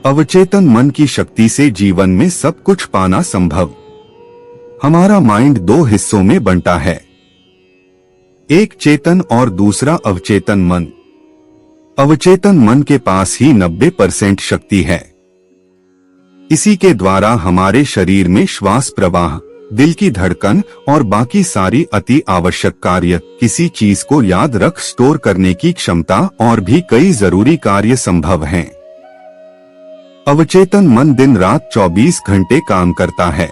अवचेतन मन की शक्ति से जीवन में सब कुछ पाना संभव। हमारा माइंड दो हिस्सों में बंटा है, एक चेतन और दूसरा अवचेतन मन। अवचेतन मन के पास ही 90% शक्ति है। इसी के द्वारा हमारे शरीर में श्वास प्रवाह, दिल की धड़कन और बाकी सारी अति आवश्यक कार्य, किसी चीज को याद रख स्टोर करने की क्षमता और भी कई जरूरी कार्य संभव हैं। अवचेतन मन दिन रात 24 घंटे काम करता है।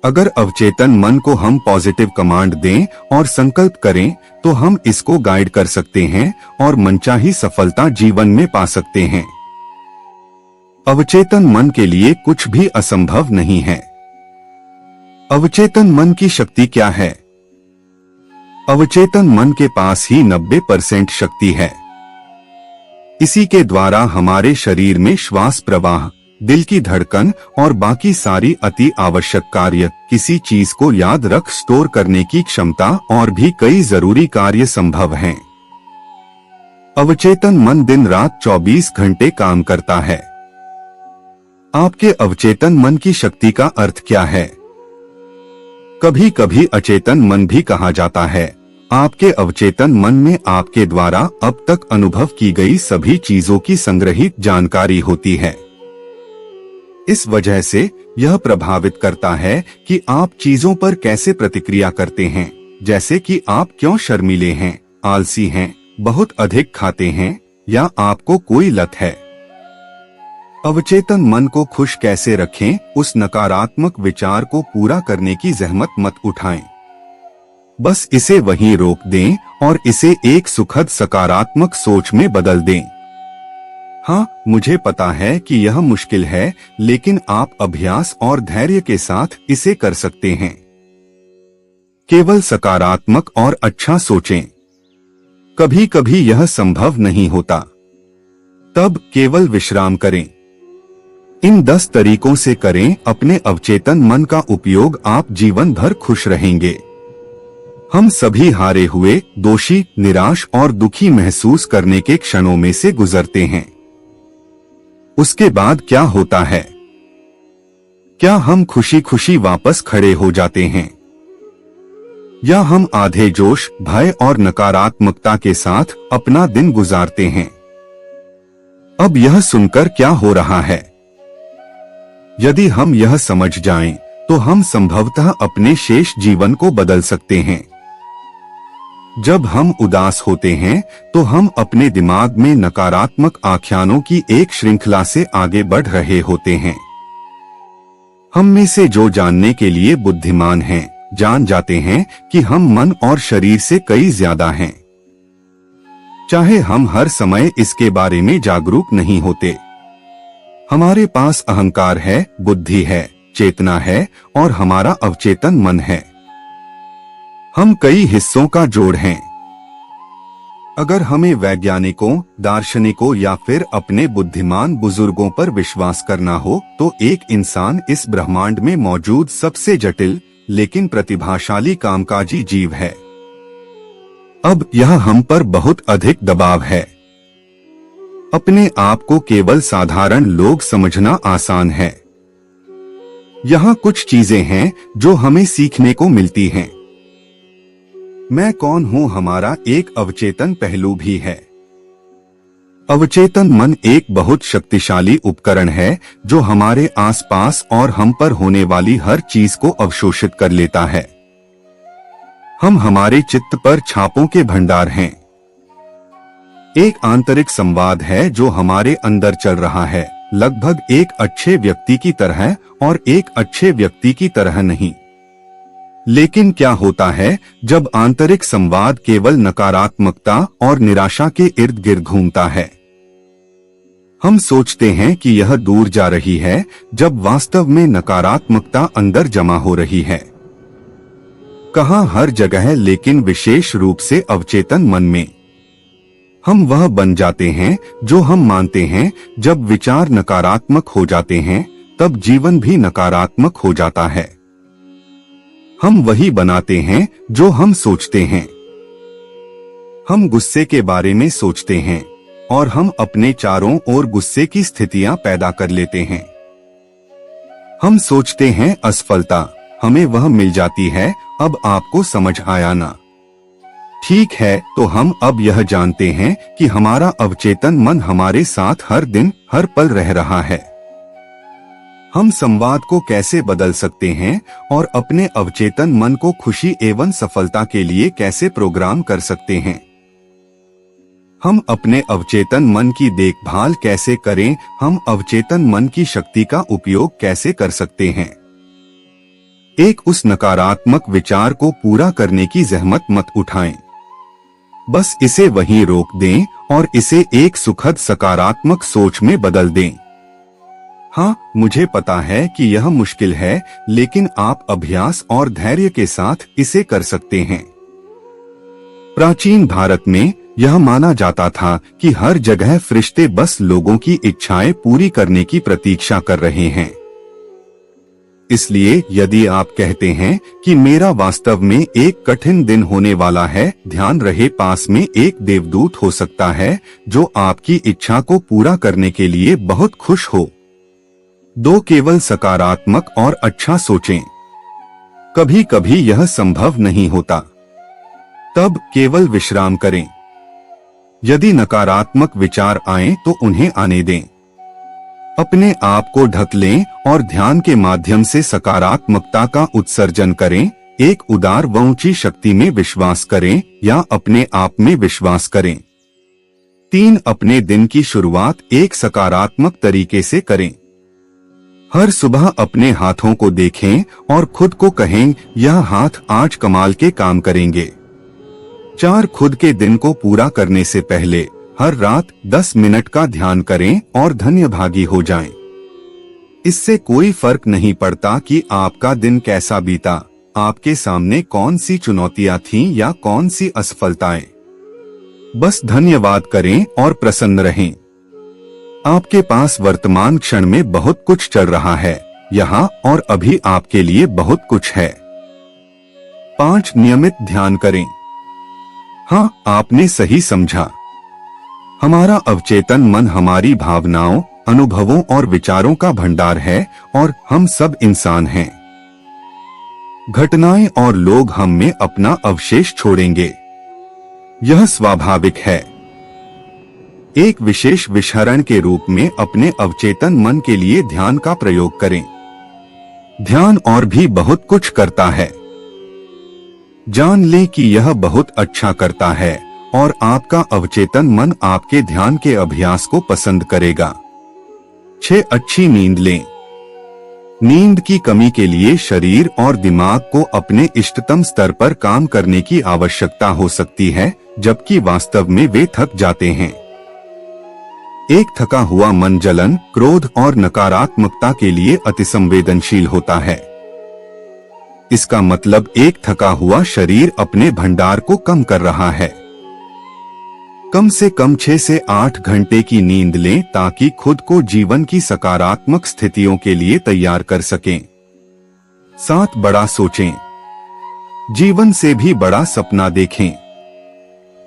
अगर अवचेतन मन को हम पॉजिटिव कमांड दें और संकल्प करें तो हम इसको गाइड कर सकते हैं और मनचाही सफलता जीवन में पा सकते हैं। अवचेतन मन के लिए कुछ भी असंभव नहीं है। अवचेतन मन की शक्ति क्या है? अवचेतन मन के पास ही 90% शक्ति है। इसी के द्वारा हमारे शरीर में श्वास प्रवाह, दिल की धड़कन और बाकी सारी अति आवश्यक कार्य, किसी चीज को याद रख स्टोर करने की क्षमता और भी कई जरूरी कार्य संभव हैं। अवचेतन मन दिन रात 24 घंटे काम करता है। आपके अवचेतन मन की शक्ति का अर्थ क्या है? कभी कभी अचेतन मन भी कहा जाता है। आपके अवचेतन मन में आपके द्वारा अब तक अनुभव की गई सभी चीजों की संग्रहित जानकारी होती है। इस वजह से यह प्रभावित करता है कि आप चीजों पर कैसे प्रतिक्रिया करते हैं, जैसे कि आप क्यों शर्मीले हैं, आलसी हैं, बहुत अधिक खाते हैं या आपको कोई लत है। अवचेतन मन को खुश कैसे रखें, उस नकारात्मक विचार को पूरा करने की जहमत मत उठाएं। बस इसे वहीं रोक दें और इसे एक सुखद सकारात्मक सोच में बदल दें। हाँ, मुझे पता है कि यह मुश्किल है, लेकिन आप अभ्यास और धैर्य के साथ इसे कर सकते हैं। केवल सकारात्मक और अच्छा सोचें। कभी कभी यह संभव नहीं होता, तब केवल विश्राम करें। इन 10 तरीकों से करें अपने अवचेतन मन का उपयोग, आप जीवन भर खुश रहेंगे। हम सभी हारे हुए, दोषी, निराश और दुखी महसूस करने के क्षणों में से गुजरते हैं। उसके बाद क्या होता है? क्या हम खुशी खुशी वापस खड़े हो जाते हैं, या हम आधे जोश, भय और नकारात्मकता के साथ अपना दिन गुजारते हैं? अब यह सुनकर क्या हो रहा है? यदि हम यह समझ जाएं, तो हम संभवतः अपने शेष जीवन को बदल सकते हैं। जब हम उदास होते हैं तो हम अपने दिमाग में नकारात्मक आख्यानों की एक श्रृंखला से आगे बढ़ रहे होते हैं। हम में से जो जानने के लिए बुद्धिमान हैं, जान जाते हैं कि हम मन और शरीर से कई ज्यादा हैं, चाहे हम हर समय इसके बारे में जागरूक नहीं होते। हमारे पास अहंकार है, बुद्धि है, चेतना है और हमारा अवचेतन मन है। हम कई हिस्सों का जोड़ हैं। अगर हमें वैज्ञानिकों, दार्शनिकों या फिर अपने बुद्धिमान बुजुर्गों पर विश्वास करना हो, तो एक इंसान इस ब्रह्मांड में मौजूद सबसे जटिल लेकिन प्रतिभाशाली कामकाजी जीव है। अब यह हम पर बहुत अधिक दबाव है। अपने आप को केवल साधारण लोग समझना आसान है। यहाँ कुछ चीजें हैं जो हमें सीखने को मिलती हैं। मैं कौन हूँ, हमारा एक अवचेतन पहलू भी है। अवचेतन मन एक बहुत शक्तिशाली उपकरण है जो हमारे आसपास और हम पर होने वाली हर चीज को अवशोषित कर लेता है। हम हमारे चित्त पर छापों के भंडार हैं। एक आंतरिक संवाद है जो हमारे अंदर चल रहा है, लगभग एक अच्छे व्यक्ति की तरह और एक अच्छे व्यक्ति की तरह नहीं। लेकिन क्या होता है जब आंतरिक संवाद केवल नकारात्मकता और निराशा के इर्द गिर्द घूमता है? हम सोचते हैं कि यह दूर जा रही है, जब वास्तव में नकारात्मकता अंदर जमा हो रही है। कहाँ हर जगह, लेकिन विशेष रूप से अवचेतन मन में। हम वह बन जाते हैं जो हम मानते हैं। जब विचार नकारात्मक हो जाते हैं, तब जीवन भी नकारात्मक हो जाता है। हम वही बनाते हैं जो हम सोचते हैं। हम गुस्से के बारे में सोचते हैं, और हम अपने चारों ओर गुस्से की स्थितियां पैदा कर लेते हैं। हम सोचते हैं असफलता हमें वह मिल जाती है, अब आपको समझ आया ना? ठीक है, तो हम अब यह जानते हैं कि हमारा अवचेतन मन हमारे साथ हर दिन हर पल रह रहा है। हम संवाद को कैसे बदल सकते हैं और अपने अवचेतन मन को खुशी एवं सफलता के लिए कैसे प्रोग्राम कर सकते हैं? हम अपने अवचेतन मन की देखभाल कैसे करें? हम अवचेतन मन की शक्ति का उपयोग कैसे कर सकते हैं? एक उस नकारात्मक विचार को पूरा करने की जहमत मत उठाएं। बस इसे वहीं रोक दें और इसे एक सुखद सकारात्मक सोच में बदल दें। हाँ, मुझे पता है कि यह मुश्किल है, लेकिन आप अभ्यास और धैर्य के साथ इसे कर सकते हैं। प्राचीन भारत में यह माना जाता था कि हर जगह फरिश्ते बस लोगों की इच्छाएं पूरी करने की प्रतीक्षा कर रहे हैं। इसलिए यदि आप कहते हैं कि मेरा वास्तव में एक कठिन दिन होने वाला है, ध्यान रहे पास में एक देवदूत हो सकता है जो आपकी इच्छा को पूरा करने के लिए बहुत खुश हो। दो, केवल सकारात्मक और अच्छा सोचें। कभी कभी यह संभव नहीं होता, तब केवल विश्राम करें। यदि नकारात्मक विचार आएं तो उन्हें आने दें। अपने आप को ढक लें और ध्यान के माध्यम से सकारात्मकता का उत्सर्जन करें। एक उदार व ऊंची शक्ति में विश्वास करें या अपने आप में विश्वास करें। 3, अपने दिन की शुरुआत एक सकारात्मक तरीके से करें। हर सुबह अपने हाथों को देखें और खुद को कहें, यह हाथ आज कमाल के काम करेंगे। 4, खुद के दिन को पूरा करने से पहले हर रात 10 मिनट का ध्यान करें और धन्यभागी हो जाएं। इससे कोई फर्क नहीं पड़ता कि आपका दिन कैसा बीता, आपके सामने कौन सी चुनौतियां थीं या कौन सी असफलताएं। बस धन्यवाद करें और प्रसन्न रहें। आपके पास वर्तमान क्षण में बहुत कुछ चल रहा है, यहाँ और अभी आपके लिए बहुत कुछ है। 5, नियमित ध्यान करें। हाँ, आपने सही समझा। हमारा अवचेतन मन हमारी भावनाओं, अनुभवों और विचारों का भंडार है और हम सब इंसान हैं। घटनाएं और लोग हम में अपना अवशेष छोड़ेंगे, यह स्वाभाविक है। एक विशेष विषहरण के रूप में अपने अवचेतन मन के लिए ध्यान का प्रयोग करें। ध्यान और भी बहुत कुछ करता है। जान लें कि यह बहुत अच्छा करता है और आपका अवचेतन मन आपके ध्यान के अभ्यास को पसंद करेगा। 6, अच्छी नींद लें। नींद की कमी के लिए शरीर और दिमाग को अपने इष्टतम स्तर पर काम करने की आवश्यकता हो सकती है, जबकि वास्तव में वे थक जाते हैं। एक थका हुआ मन जलन, क्रोध और नकारात्मकता के लिए अतिसंवेदनशील होता है। इसका मतलब एक थका हुआ शरीर अपने भंडार को कम कर रहा है। कम से कम 6 से 8 घंटे की नींद लें ताकि खुद को जीवन की सकारात्मक स्थितियों के लिए तैयार कर सकें। 7, बड़ा सोचें। जीवन से भी बड़ा सपना देखें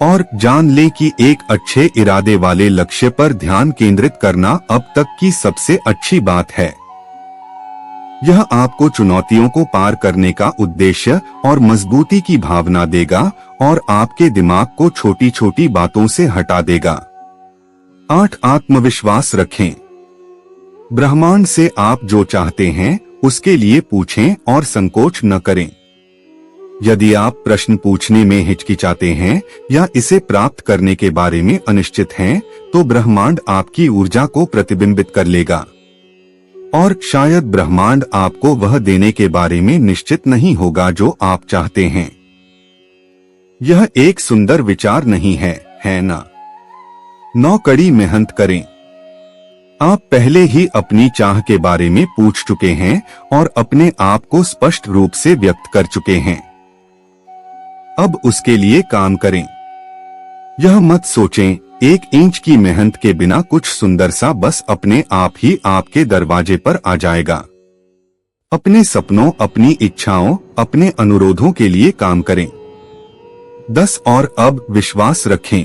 और जान लें कि एक अच्छे इरादे वाले लक्ष्य पर ध्यान केंद्रित करना अब तक की सबसे अच्छी बात है। यह आपको चुनौतियों को पार करने का उद्देश्य और मजबूती की भावना देगा और आपके दिमाग को छोटी छोटी बातों से हटा देगा। 8, आत्मविश्वास रखें। ब्रह्मांड से आप जो चाहते हैं उसके लिए पूछें और संकोच न करें। यदि आप प्रश्न पूछने में हिचकिचाते हैं या इसे प्राप्त करने के बारे में अनिश्चित हैं, तो ब्रह्मांड आपकी ऊर्जा को प्रतिबिंबित कर लेगा और शायद ब्रह्मांड आपको वह देने के बारे में निश्चित नहीं होगा जो आप चाहते हैं। यह एक सुंदर विचार नहीं है, है ना? 9, कड़ी मेहनत करें। आप पहले ही अपनी चाह के बारे में पूछ चुके हैं और अपने आप को स्पष्ट रूप से व्यक्त कर चुके हैं। अब उसके लिए काम करें। यह मत सोचें, 1 इंच की मेहनत के बिना कुछ सुंदर सा बस अपने आप ही आपके दरवाजे पर आ जाएगा। अपने सपनों, अपनी इच्छाओं, अपने अनुरोधों के लिए काम करें। 10, और अब विश्वास रखें।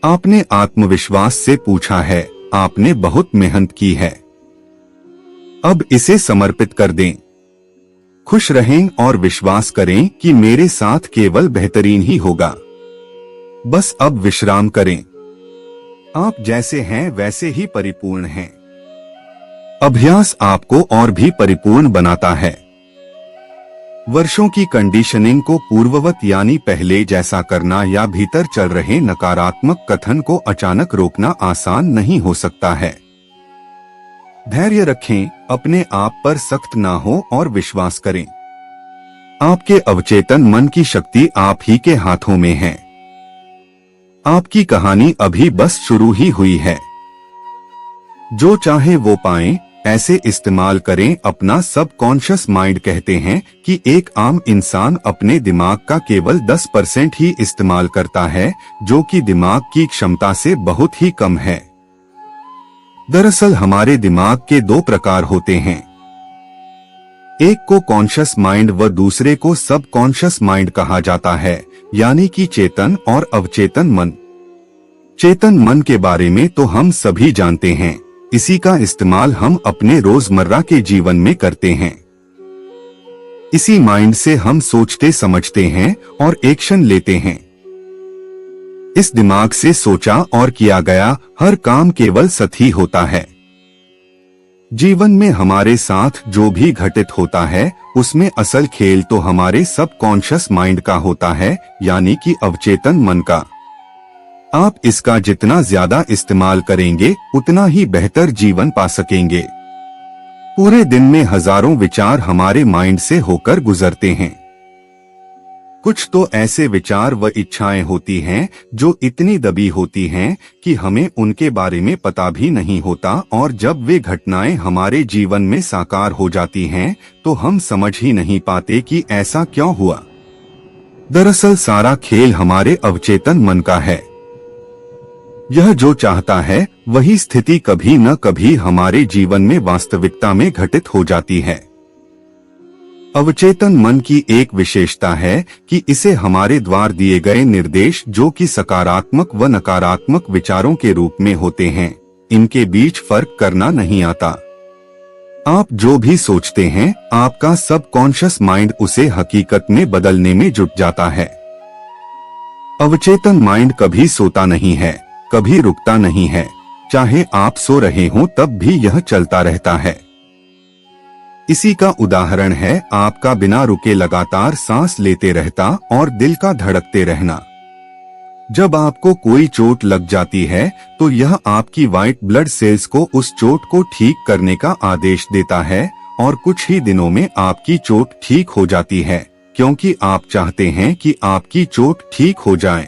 आपने आत्मविश्वास से पूछा है, आपने बहुत मेहनत की है, अब इसे समर्पित कर दें। खुश रहें और विश्वास करें कि मेरे साथ केवल बेहतरीन ही होगा। बस अब विश्राम करें। आप जैसे हैं वैसे ही परिपूर्ण हैं। अभ्यास आपको और भी परिपूर्ण बनाता है। वर्षों की कंडीशनिंग को पूर्ववत यानी पहले जैसा करना या भीतर चल रहे नकारात्मक कथन को अचानक रोकना आसान नहीं हो सकता है। धैर्य रखें, अपने आप पर सख्त ना हो और विश्वास करें। आपके अवचेतन मन की शक्ति आप ही के हाथों में है। आपकी कहानी अभी बस शुरू ही हुई है। जो चाहे वो पाएं, ऐसे इस्तेमाल करें। अपना सबकॉन्शियस माइंड कहते हैं कि एक आम इंसान अपने दिमाग का केवल 10% ही इस्तेमाल करता है, जो कि दिमाग की क्षमता से बहुत ही कम है। दरअसल हमारे दिमाग के दो प्रकार होते हैं, एक को कॉन्शियस माइंड व दूसरे को सबकॉन्शियस माइंड कहा जाता है, यानी कि चेतन और अवचेतन मन। चेतन मन के बारे में तो हम सभी जानते हैं, इसी का इस्तेमाल हम अपने रोजमर्रा के जीवन में करते हैं। इसी माइंड से हम सोचते समझते हैं और एक्शन लेते हैं। इस दिमाग से सोचा और किया गया हर काम केवल सच ही होता है। जीवन में हमारे साथ जो भी घटित होता है, उसमें असल खेल तो हमारे सबकॉन्शियस माइंड का होता है, यानी कि अवचेतन मन का। आप इसका जितना ज्यादा इस्तेमाल करेंगे, उतना ही बेहतर जीवन पा सकेंगे। पूरे दिन में हजारों विचार हमारे माइंड से होकर गुजरते हैं। कुछ तो ऐसे विचार व इच्छाएं होती हैं जो इतनी दबी होती हैं कि हमें उनके बारे में पता भी नहीं होता, और जब वे घटनाएं हमारे जीवन में साकार हो जाती हैं तो हम समझ ही नहीं पाते कि ऐसा क्यों हुआ। दरअसल सारा खेल हमारे अवचेतन मन का है। यह जो चाहता है वही स्थिति कभी न कभी हमारे जीवन में वास्तविकता में घटित हो जाती है। अवचेतन मन की एक विशेषता है कि इसे हमारे द्वारा दिए गए निर्देश, जो कि सकारात्मक व नकारात्मक विचारों के रूप में होते हैं, इनके बीच फर्क करना नहीं आता। आप जो भी सोचते हैं, आपका सबकॉन्शियस माइंड उसे हकीकत में बदलने में जुट जाता है। अवचेतन माइंड कभी सोता नहीं है, कभी रुकता नहीं है। चाहे आप सो रहे हो तब भी यह चलता रहता है। इसी का उदाहरण है आपका बिना रुके लगातार सांस लेते रहता और दिल का धड़कते रहना। जब आपको कोई चोट लग जाती है तो यह आपकी व्हाइट ब्लड सेल्स को उस चोट को ठीक करने का आदेश देता है, और कुछ ही दिनों में आपकी चोट ठीक हो जाती है, क्योंकि आप चाहते हैं कि आपकी चोट ठीक हो जाए।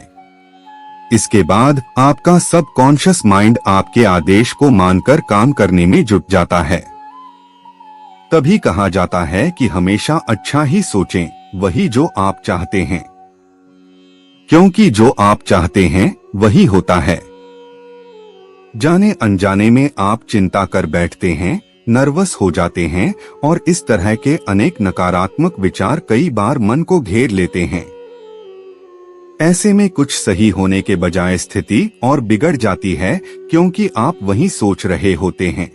इसके बाद आपका सबकॉन्शियस माइंड आपके आदेश को मानकर काम करने में जुट जाता है। तभी कहा जाता है कि हमेशा अच्छा ही सोचें, वही जो आप चाहते हैं, क्योंकि जो आप चाहते हैं वही होता है। जाने अनजाने में आप चिंता कर बैठते हैं, नर्वस हो जाते हैं, और इस तरह के अनेक नकारात्मक विचार कई बार मन को घेर लेते हैं। ऐसे में कुछ सही होने के बजाय स्थिति और बिगड़ जाती है, क्योंकि आप वही सोच रहे होते हैं।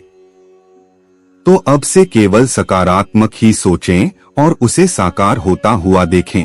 तो अब से केवल सकारात्मक ही सोचें और उसे साकार होता हुआ देखें।